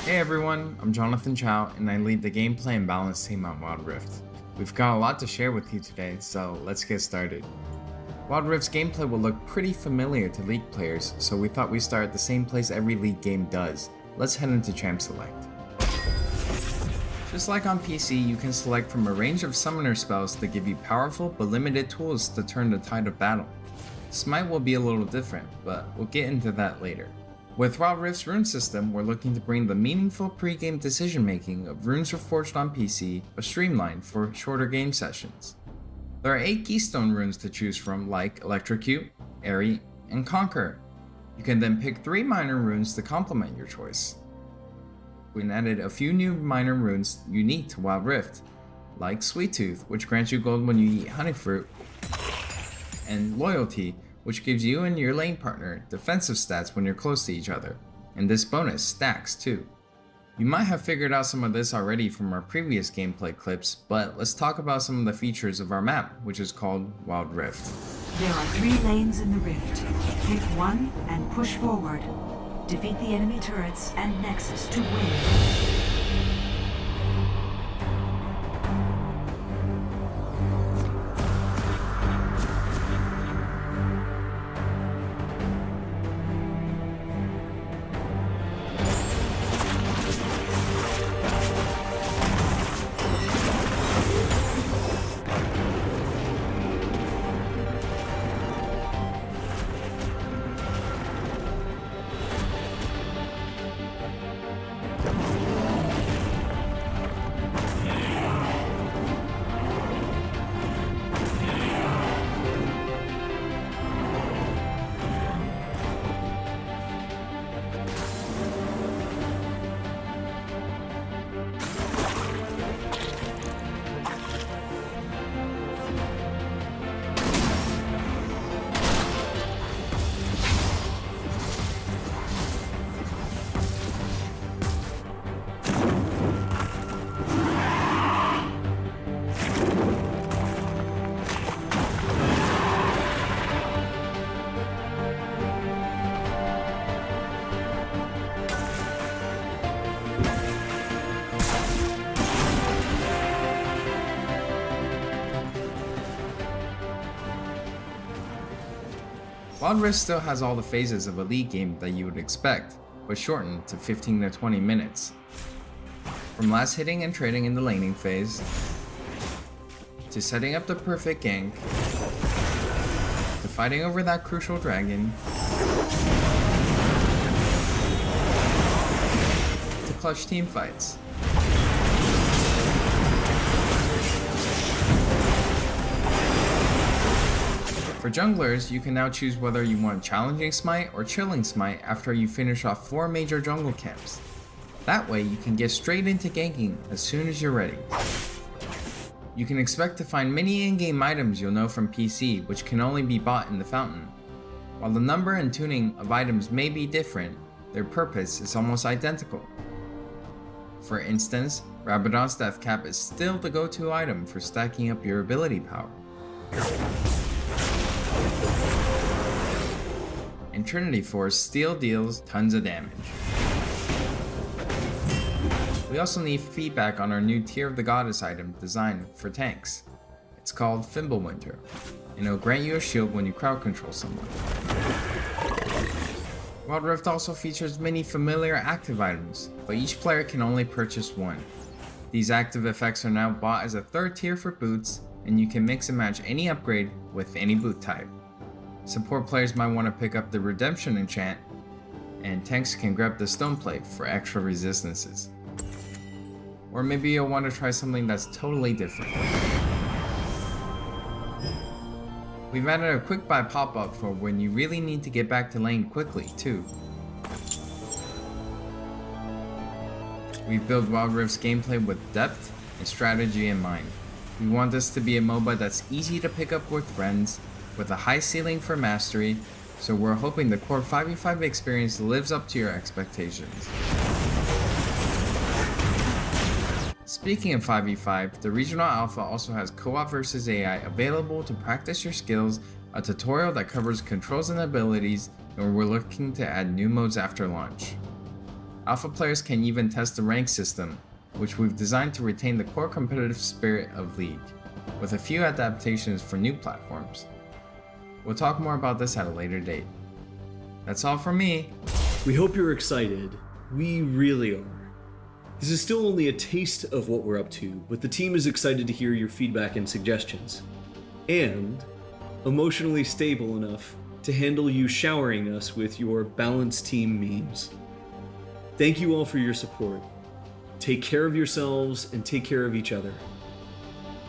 Hey everyone, I'm Jonathan Chow and I lead the gameplay and balance team on Wild Rift. We've got a lot to share with you today, so let's get started. Wild Rift's gameplay will look pretty familiar to League players, so we thought we'd start at the same place every League game does. Let's head into Champ Select. Just like on PC, you can select from a range of summoner spells that give you powerful but limited tools to turn the tide of battle. Smite will be a little different, but we'll get into that later. With Wild Rift's rune system, we're looking to bring the meaningful pre-game decision making of runes reforged on PC, but streamlined for shorter game sessions. There are 8 keystone runes to choose from, like Electrocute, Airy, and Conquer. You can then pick 3 minor runes to complement your choice. We added a few new minor runes unique to Wild Rift, like Sweet Tooth, which grants you gold when you eat honey fruit, and Loyalty, which gives you and your lane partner defensive stats when you're close to each other, and this bonus stacks too. You might have figured out some of this already from our previous gameplay clips, but let's talk about some of the features of our map, which is called Wild Rift. There are 3 lanes in the rift. Pick one and push forward. Defeat the enemy turrets and Nexus to win. Wild Rift still has all the phases of a League game that you would expect, but shortened to 15 to 20 minutes. From last hitting and trading in the laning phase, to setting up the perfect gank, to fighting over that crucial dragon, to clutch team fights. For junglers, you can now choose whether you want challenging smite or chilling smite after you finish off 4 major jungle camps. That way you can get straight into ganking as soon as you're ready. You can expect to find many in-game items you'll know from PC, which can only be bought in the fountain. While the number and tuning of items may be different, their purpose is almost identical. For instance, Rabadon's Death Cap is still the go-to item for stacking up your ability power. And Trinity Force still deals tons of damage. We also need feedback on our new Tear of the Goddess item designed for tanks. It's called Fimbulwinter, and it'll grant you a shield when you crowd control someone. Wild Rift also features many familiar active items, but each player can only purchase one. These active effects are now bought as a 3rd tier for boots, and you can mix and match any upgrade with any boot type. Support players might want to pick up the Redemption enchant, and tanks can grab the Stone Plate for extra resistances. Or maybe you'll want to try something that's totally different. We've added a quick buy pop-up for when you really need to get back to lane quickly too. We've built Wild Rift's gameplay with depth and strategy in mind. We want this to be a MOBA that's easy to pick up with friends, with a high ceiling for mastery, so we're hoping the core 5v5 experience lives up to your expectations. Speaking of 5v5, the Regional Alpha also has co-op versus AI available to practice your skills, a tutorial that covers controls and abilities, and we're looking to add new modes after launch. Alpha players can even test the rank system, which we've designed to retain the core competitive spirit of League, with a few adaptations for new platforms. We'll talk more about this at a later date. That's all from me. We hope you're excited. We really are. This is still only a taste of what we're up to, but the team is excited to hear your feedback and suggestions. And emotionally stable enough to handle you showering us with your balanced team memes. Thank you all for your support. Take care of yourselves and take care of each other.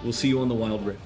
We'll see you on the Wild Rift.